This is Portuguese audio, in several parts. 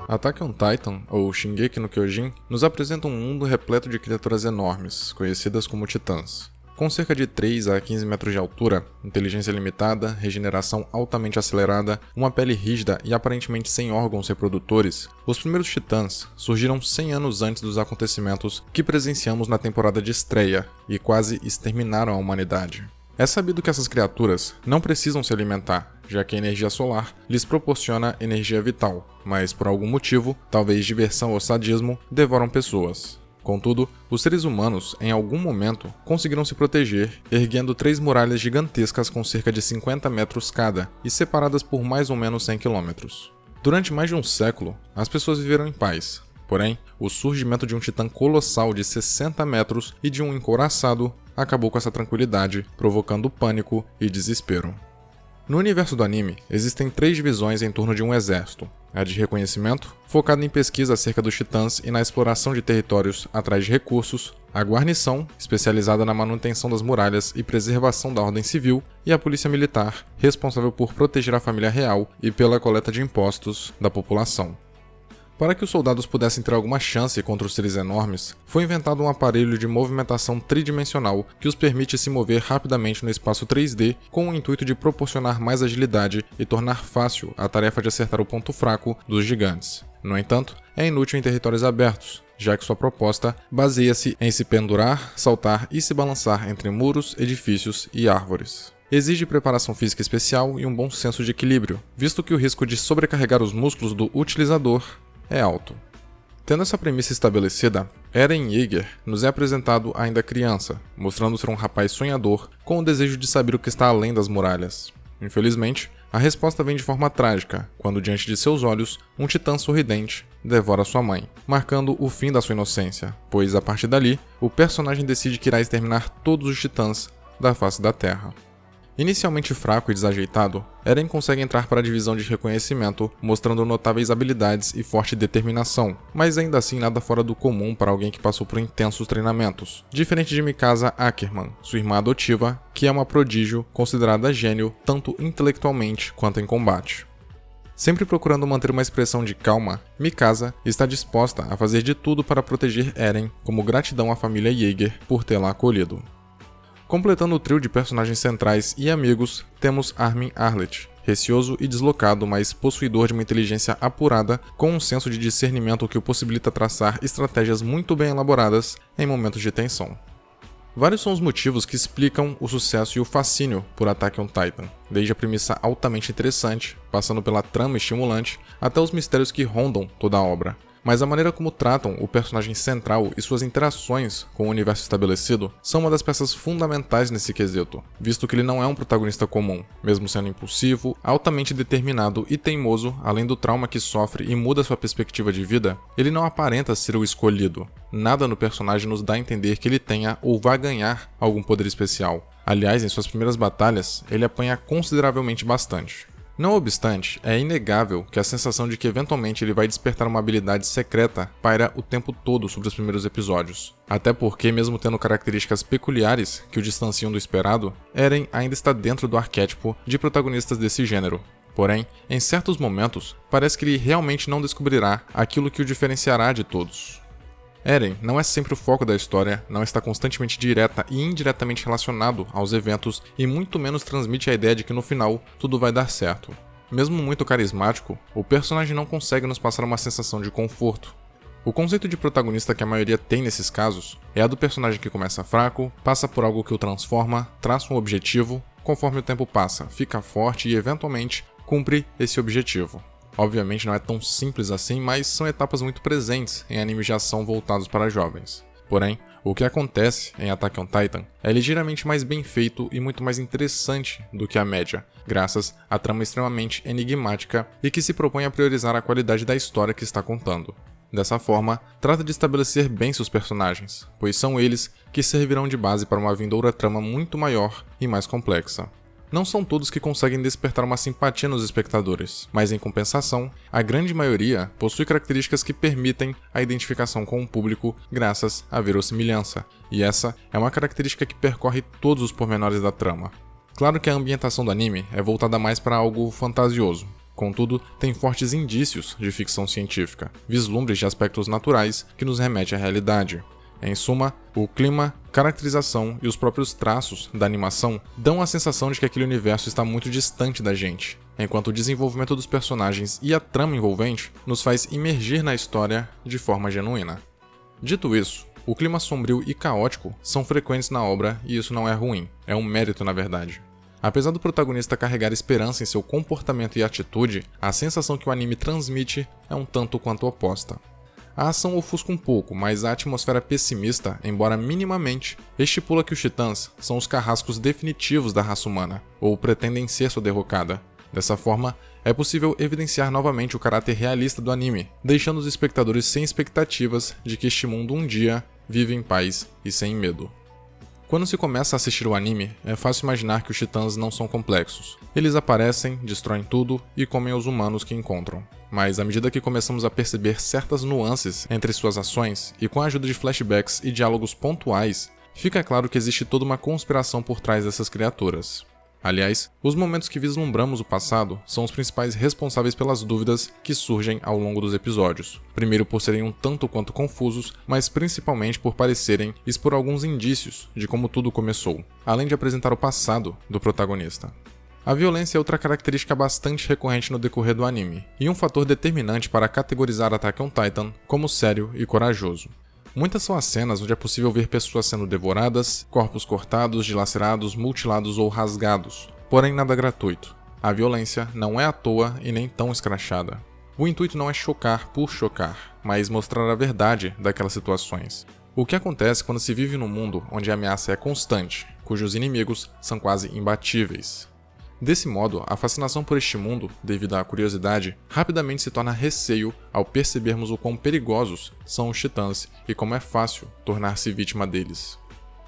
Attack on Titan, ou Shingeki no Kyojin, nos apresenta um mundo repleto de criaturas enormes, conhecidas como titãs. Com cerca de 3 a 15 metros de altura, inteligência limitada, regeneração altamente acelerada, uma pele rígida e aparentemente sem órgãos reprodutores, os primeiros titãs surgiram 100 anos antes dos acontecimentos que presenciamos na temporada de estreia e quase exterminaram a humanidade. É sabido que essas criaturas não precisam se alimentar, já que a energia solar lhes proporciona energia vital, mas por algum motivo, talvez diversão ou sadismo, devoram pessoas. Contudo, os seres humanos, em algum momento, conseguiram se proteger, erguendo 3 muralhas gigantescas com cerca de 50 metros cada e separadas por mais ou menos 100 quilômetros. Durante mais de um século, as pessoas viveram em paz. Porém, o surgimento de um titã colossal de 60 metros e de um encouraçado acabou com essa tranquilidade, provocando pânico e desespero. No universo do anime, existem 3 divisões em torno de um exército. A de reconhecimento, focada em pesquisa acerca dos titãs e na exploração de territórios atrás de recursos, a guarnição, especializada na manutenção das muralhas e preservação da ordem civil, e a polícia militar, responsável por proteger a família real e pela coleta de impostos da população. Para que os soldados pudessem ter alguma chance contra os seres enormes, foi inventado um aparelho de movimentação tridimensional que os permite se mover rapidamente no espaço 3D com o intuito de proporcionar mais agilidade e tornar fácil a tarefa de acertar o ponto fraco dos gigantes. No entanto, é inútil em territórios abertos, já que sua proposta baseia-se em se pendurar, saltar e se balançar entre muros, edifícios e árvores. Exige preparação física especial e um bom senso de equilíbrio, visto que o risco de sobrecarregar os músculos do utilizador é alto. Tendo essa premissa estabelecida, Eren Yeager nos é apresentado ainda criança, mostrando ser um rapaz sonhador com o desejo de saber o que está além das muralhas. Infelizmente, a resposta vem de forma trágica, quando diante de seus olhos, um titã sorridente devora sua mãe, marcando o fim da sua inocência, pois a partir dali, o personagem decide que irá exterminar todos os titãs da face da Terra. Inicialmente fraco e desajeitado, Eren consegue entrar para a divisão de reconhecimento, mostrando notáveis habilidades e forte determinação, mas ainda assim nada fora do comum para alguém que passou por intensos treinamentos. Diferente de Mikasa Ackerman, sua irmã adotiva, que é uma prodígio considerada gênio tanto intelectualmente quanto em combate. Sempre procurando manter uma expressão de calma, Mikasa está disposta a fazer de tudo para proteger Eren, como gratidão à família Yeager por tê-la acolhido. Completando o trio de personagens centrais e amigos, temos Armin Arlet, receoso e deslocado, mas possuidor de uma inteligência apurada, com um senso de discernimento que o possibilita traçar estratégias muito bem elaboradas em momentos de tensão. Vários são os motivos que explicam o sucesso e o fascínio por Attack on Titan, desde a premissa altamente interessante, passando pela trama estimulante, até os mistérios que rondam toda a obra. Mas a maneira como tratam o personagem central e suas interações com o universo estabelecido são uma das peças fundamentais nesse quesito, visto que ele não é um protagonista comum, mesmo sendo impulsivo, altamente determinado e teimoso, além do trauma que sofre e muda sua perspectiva de vida, ele não aparenta ser o escolhido. Nada no personagem nos dá a entender que ele tenha ou vá ganhar algum poder especial. Aliás, em suas primeiras batalhas, ele apanha consideravelmente bastante. Não obstante, é inegável que a sensação de que eventualmente ele vai despertar uma habilidade secreta paira o tempo todo sobre os primeiros episódios. Até porque, mesmo tendo características peculiares que o distanciam do esperado, Eren ainda está dentro do arquétipo de protagonistas desse gênero. Porém, em certos momentos, parece que ele realmente não descobrirá aquilo que o diferenciará de todos. Eren não é sempre o foco da história, não está constantemente direta e indiretamente relacionado aos eventos e muito menos transmite a ideia de que no final tudo vai dar certo. Mesmo muito carismático, o personagem não consegue nos passar uma sensação de conforto. O conceito de protagonista que a maioria tem nesses casos é a do personagem que começa fraco, passa por algo que o transforma, traça um objetivo, conforme o tempo passa, fica forte e eventualmente cumpre esse objetivo. Obviamente não é tão simples assim, mas são etapas muito presentes em animes de ação voltados para jovens. Porém, o que acontece em Attack on Titan é ligeiramente mais bem feito e muito mais interessante do que a média, graças à trama extremamente enigmática e que se propõe a priorizar a qualidade da história que está contando. Dessa forma, trata de estabelecer bem seus personagens, pois são eles que servirão de base para uma vindoura trama muito maior e mais complexa. Não são todos que conseguem despertar uma simpatia nos espectadores, mas em compensação, a grande maioria possui características que permitem a identificação com o público graças à verossimilhança, e essa é uma característica que percorre todos os pormenores da trama. Claro que a ambientação do anime é voltada mais para algo fantasioso. Contudo, tem fortes indícios de ficção científica, vislumbres de aspectos naturais que nos remete à realidade. Em suma, o clima, caracterização e os próprios traços da animação dão a sensação de que aquele universo está muito distante da gente, enquanto o desenvolvimento dos personagens e a trama envolvente nos faz imergir na história de forma genuína. Dito isso, o clima sombrio e caótico são frequentes na obra e isso não é ruim, é um mérito na verdade. Apesar do protagonista carregar esperança em seu comportamento e atitude, a sensação que o anime transmite é um tanto quanto oposta. A ação ofusca um pouco, mas a atmosfera pessimista, embora minimamente, estipula que os titãs são os carrascos definitivos da raça humana, ou pretendem ser sua derrocada. Dessa forma, é possível evidenciar novamente o caráter realista do anime, deixando os espectadores sem expectativas de que este mundo um dia vive em paz e sem medo. Quando se começa a assistir o anime, é fácil imaginar que os titãs não são complexos. Eles aparecem, destroem tudo e comem os humanos que encontram. Mas à medida que começamos a perceber certas nuances entre suas ações, e com a ajuda de flashbacks e diálogos pontuais, fica claro que existe toda uma conspiração por trás dessas criaturas. Aliás, os momentos que vislumbramos o passado são os principais responsáveis pelas dúvidas que surgem ao longo dos episódios. Primeiro por serem um tanto quanto confusos, mas principalmente por parecerem expor alguns indícios de como tudo começou, além de apresentar o passado do protagonista. A violência é outra característica bastante recorrente no decorrer do anime, e um fator determinante para categorizar Attack on Titan como sério e corajoso. Muitas são as cenas onde é possível ver pessoas sendo devoradas, corpos cortados, dilacerados, mutilados ou rasgados. Porém, nada gratuito. A violência não é à toa e nem tão escrachada. O intuito não é chocar por chocar, mas mostrar a verdade daquelas situações. O que acontece quando se vive num mundo onde a ameaça é constante, cujos inimigos são quase imbatíveis. Desse modo, a fascinação por este mundo, devido à curiosidade, rapidamente se torna receio ao percebermos o quão perigosos são os titãs e como é fácil tornar-se vítima deles.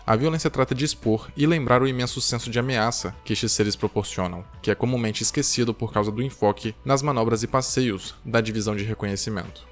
A violência trata de expor e lembrar o imenso senso de ameaça que estes seres proporcionam, que é comumente esquecido por causa do enfoque nas manobras e passeios da divisão de reconhecimento.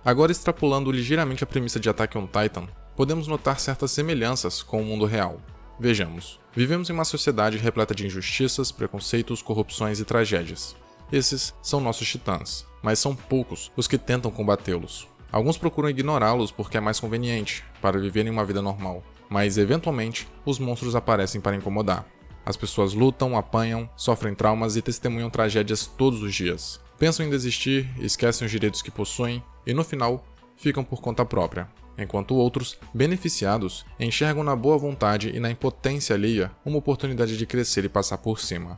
Agora, extrapolando ligeiramente a premissa de Attack on Titan, podemos notar certas semelhanças com o mundo real. Vejamos, vivemos em uma sociedade repleta de injustiças, preconceitos, corrupções e tragédias. Esses são nossos titãs, mas são poucos os que tentam combatê-los. Alguns procuram ignorá-los porque é mais conveniente, para viverem uma vida normal, mas eventualmente os monstros aparecem para incomodar. As pessoas lutam, apanham, sofrem traumas e testemunham tragédias todos os dias. Pensam em desistir, esquecem os direitos que possuem e no final ficam por conta própria. Enquanto outros, beneficiados, enxergam na boa vontade e na impotência alheia uma oportunidade de crescer e passar por cima.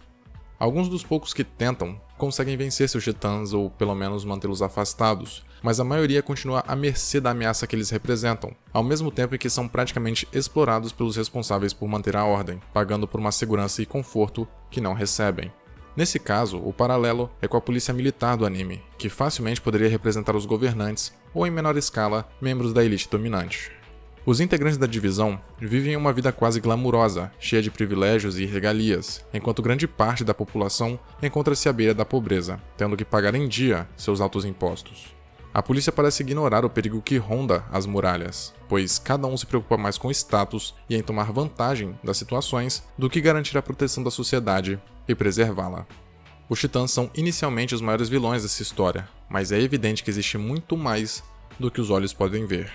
Alguns dos poucos que tentam conseguem vencer seus titãs ou pelo menos mantê-los afastados, mas a maioria continua à mercê da ameaça que eles representam, ao mesmo tempo em que são praticamente explorados pelos responsáveis por manter a ordem, pagando por uma segurança e conforto que não recebem. Nesse caso, o paralelo é com a polícia militar do anime, que facilmente poderia representar os governantes, ou em menor escala, membros da elite dominante. Os integrantes da divisão vivem uma vida quase glamurosa, cheia de privilégios e regalias, enquanto grande parte da população encontra-se à beira da pobreza, tendo que pagar em dia seus altos impostos. A polícia parece ignorar o perigo que ronda as muralhas, pois cada um se preocupa mais com o status e em tomar vantagem das situações do que garantir a proteção da sociedade e preservá-la. Os titãs são inicialmente os maiores vilões dessa história, mas é evidente que existe muito mais do que os olhos podem ver.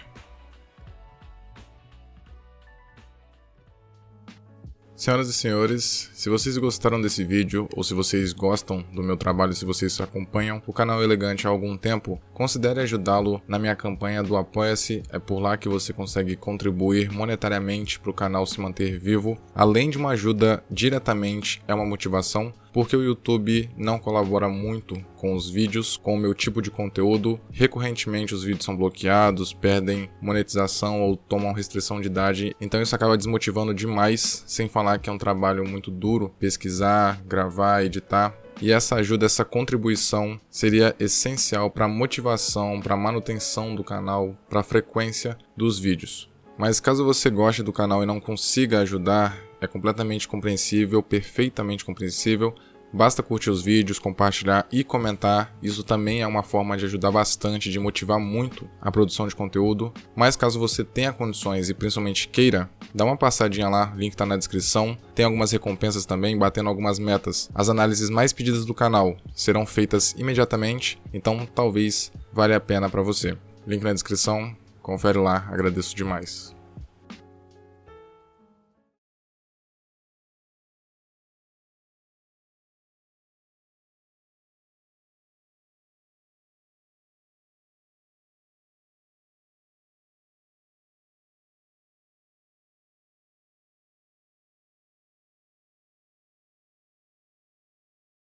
Senhoras e senhores, se vocês gostaram desse vídeo, ou se vocês gostam do meu trabalho, se vocês acompanham o canal Elegante há algum tempo, considere ajudá-lo na minha campanha do Apoia-se. É por lá que você consegue contribuir monetariamente para o canal se manter vivo. Além de uma ajuda diretamente, é uma motivação, porque o YouTube não colabora muito com os vídeos, com o meu tipo de conteúdo. Recorrentemente os vídeos são bloqueados, perdem monetização ou tomam restrição de idade, então isso acaba desmotivando demais, sem falar que é um trabalho muito duro, pesquisar, gravar, editar. E essa ajuda, essa contribuição seria essencial para a motivação, para a manutenção do canal, para a frequência dos vídeos. Mas caso você goste do canal e não consiga ajudar, é completamente compreensível, perfeitamente compreensível. Basta curtir os vídeos, compartilhar e comentar. Isso também é uma forma de ajudar bastante, de motivar muito a produção de conteúdo. Mas caso você tenha condições e principalmente queira, Dá uma passadinha lá, link tá na descrição. Tem algumas recompensas também, batendo algumas metas. As análises mais pedidas do canal serão feitas imediatamente, então talvez valha a pena para você. Link na descrição, confere lá, agradeço demais.